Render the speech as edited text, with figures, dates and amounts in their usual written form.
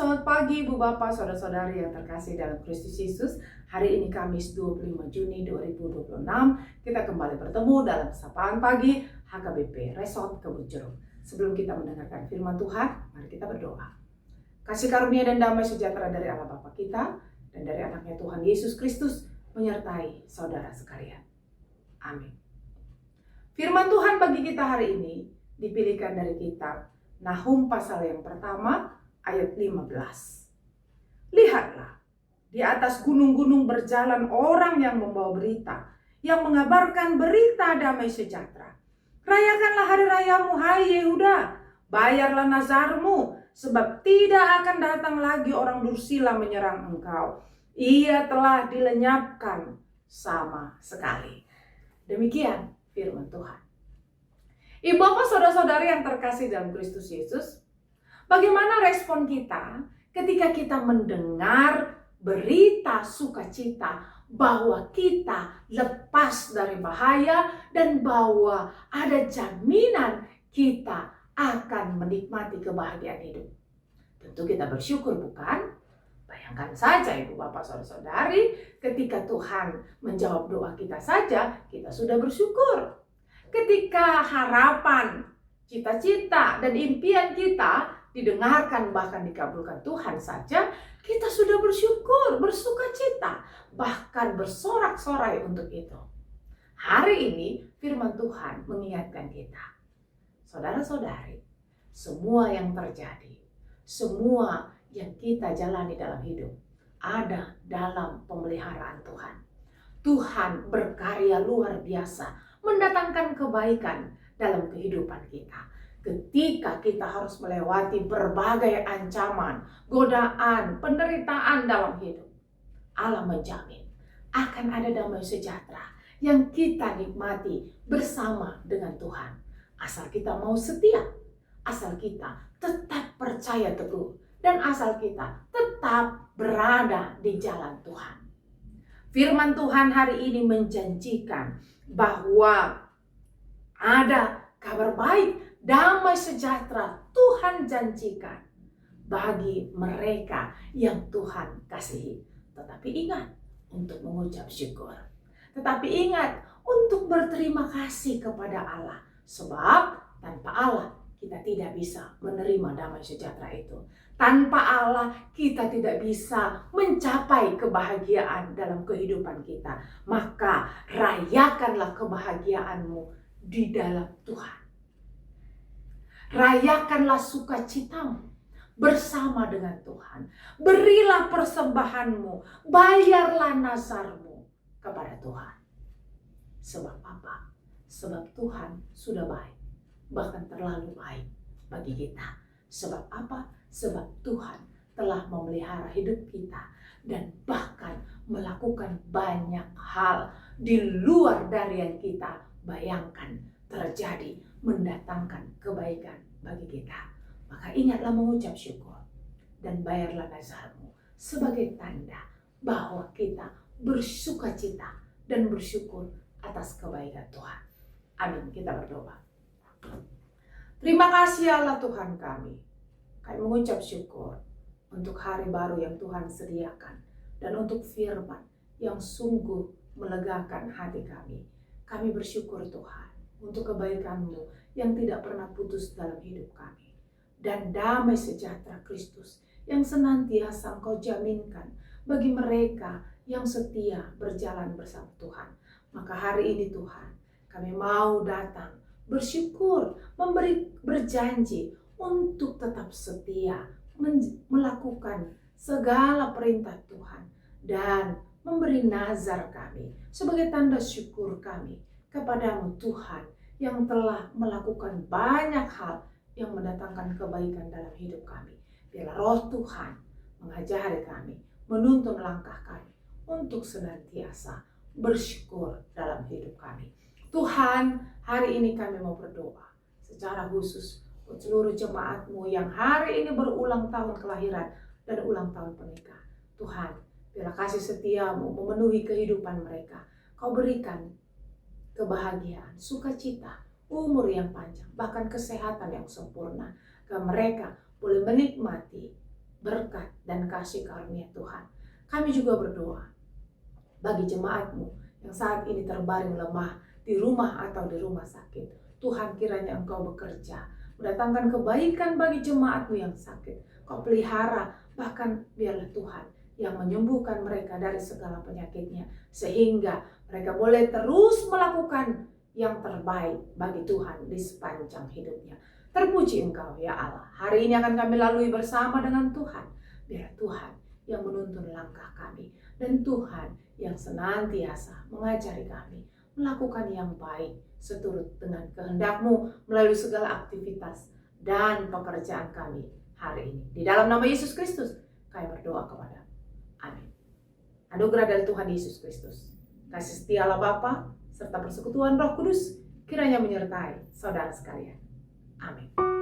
selamat pagi Ibu Bapak, Saudara-saudari yang terkasih dalam Kristus Yesus. Hari ini Kamis 25 Juni 2026, kita kembali bertemu dalam Sapaan Pagi HKBP Resort Kebun Jeruk. Sebelum kita mendengarkan firman Tuhan, mari kita berdoa. Kasih karunia dan damai sejahtera dari Allah Bapa kita dan dari anaknya Tuhan Yesus Kristus menyertai saudara sekalian. Amin. Firman Tuhan bagi kita hari ini dipilihkan dari kitab Nahum pasal yang pertama ayat 15. Lihatlah, di atas gunung-gunung berjalan orang yang membawa berita, yang mengabarkan berita damai sejahtera. Rayakanlah hari rayamu, hai Yehuda, bayarlah nazarmu, sebab tidak akan datang lagi orang dursila menyerang engkau. Ia telah dilenyapkan sama sekali. Demikian firman Tuhan. Ibu bapak saudara-saudari yang terkasih dalam Kristus Yesus, bagaimana respon kita ketika kita mendengar berita sukacita bahwa kita lepas dari bahaya dan bahwa ada jaminan kita akan menikmati kebahagiaan hidup? Tentu kita bersyukur, bukan? Bayangkan saja ibu bapak saudara-saudari, ketika Tuhan menjawab doa kita saja, kita sudah bersyukur. Ketika harapan, cita-cita, dan impian kita didengarkan bahkan dikabulkan Tuhan saja, kita sudah bersyukur, bersuka cita, bahkan bersorak-sorai untuk itu. Hari ini firman Tuhan mengingatkan kita, saudara-saudari, semua yang terjadi, semua yang kita jalani dalam hidup ada dalam pemeliharaan Tuhan. Tuhan berkarya luar biasa mendatangkan kebaikan dalam kehidupan kita. Ketika kita harus melewati berbagai ancaman, godaan, penderitaan dalam hidup, Allah menjamin akan ada damai sejahtera yang kita nikmati bersama dengan Tuhan. Asal kita mau setia, asal kita tetap percaya teguh, dan asal kita tetap berada di jalan Tuhan. Firman Tuhan hari ini menjanjikan bahwa ada kabar baik, damai sejahtera Tuhan janjikan bagi mereka yang Tuhan kasihi. Tetapi ingat untuk mengucap syukur. Tetapi ingat untuk berterima kasih kepada Allah. Sebab tanpa Allah kita tidak bisa menerima damai sejahtera itu. Tanpa Allah kita tidak bisa mencapai kebahagiaan dalam kehidupan kita. Maka rayakanlah kebahagiaanmu di dalam Tuhan. Rayakanlah sukacitamu bersama dengan Tuhan. Berilah persembahanmu, bayarlah nazarmu kepada Tuhan. Sebab apa? Sebab Tuhan sudah baik, bahkan terlalu baik bagi kita. Sebab apa? Sebab Tuhan telah memelihara hidup kita dan bahkan melakukan banyak hal di luar dari yang kita bayangkan terjadi, mendatangkan kebaikan bagi kita. Maka ingatlah mengucap syukur dan bayarlah nazarmu sebagai tanda bahwa kita bersukacita dan bersyukur atas kebaikan Tuhan. Amin. Kita berdoa. Terima kasih Allah Tuhan kami. Kami mengucap syukur untuk hari baru yang Tuhan sediakan dan untuk firman yang sungguh melegakan hati kami. Kami bersyukur Tuhan untuk kebaikan-Mu yang tidak pernah putus dalam hidup kami. Dan damai sejahtera Kristus yang senantiasa Engkau jaminkan bagi mereka yang setia berjalan bersama Tuhan. Maka hari ini Tuhan, kami mau datang bersyukur, berjanji untuk tetap setia, melakukan segala perintah Tuhan, dan memberi nazar kami sebagai tanda syukur kami kepadamu Tuhan yang telah melakukan banyak hal yang mendatangkan kebaikan dalam hidup kami. Biarlah roh Tuhan mengajari kami, menuntun langkah kami untuk senantiasa bersyukur dalam hidup kami. Tuhan, hari ini kami mau berdoa secara khusus untuk seluruh jemaat-Mu yang hari ini berulang tahun kelahiran dan ulang tahun pernikahan. Tuhan, biarlah kasih setia-Mu memenuhi kehidupan mereka. Kau berikan kebahagiaan, sukacita, umur yang panjang, bahkan kesehatan yang sempurna, agar mereka boleh menikmati berkat dan kasih karunia Tuhan. Kami juga berdoa bagi jemaat-Mu yang saat ini terbaring lemah di rumah atau di rumah sakit. Tuhan, kiranya Engkau bekerja, mendatangkan kebaikan bagi jemaat-Mu yang sakit. Kau pelihara, bahkan biarlah Tuhan yang menyembuhkan mereka dari segala penyakitnya, sehingga mereka boleh terus melakukan yang terbaik bagi Tuhan di sepanjang hidupnya. Terpuji Engkau ya Allah. Hari ini akan kami lalui bersama dengan Tuhan. Biar Tuhan yang menuntun langkah kami, dan Tuhan yang senantiasa mengajari kami melakukan yang baik seturut dengan kehendak-Mu melalui segala aktivitas dan pekerjaan kami hari ini. Di dalam nama Yesus Kristus kami berdoa kepada. Amin. Anugerah dari Tuhan Yesus Kristus, kasih setia Allah Bapa, serta persekutuan Roh Kudus kiranya menyertai saudara sekalian. Amin.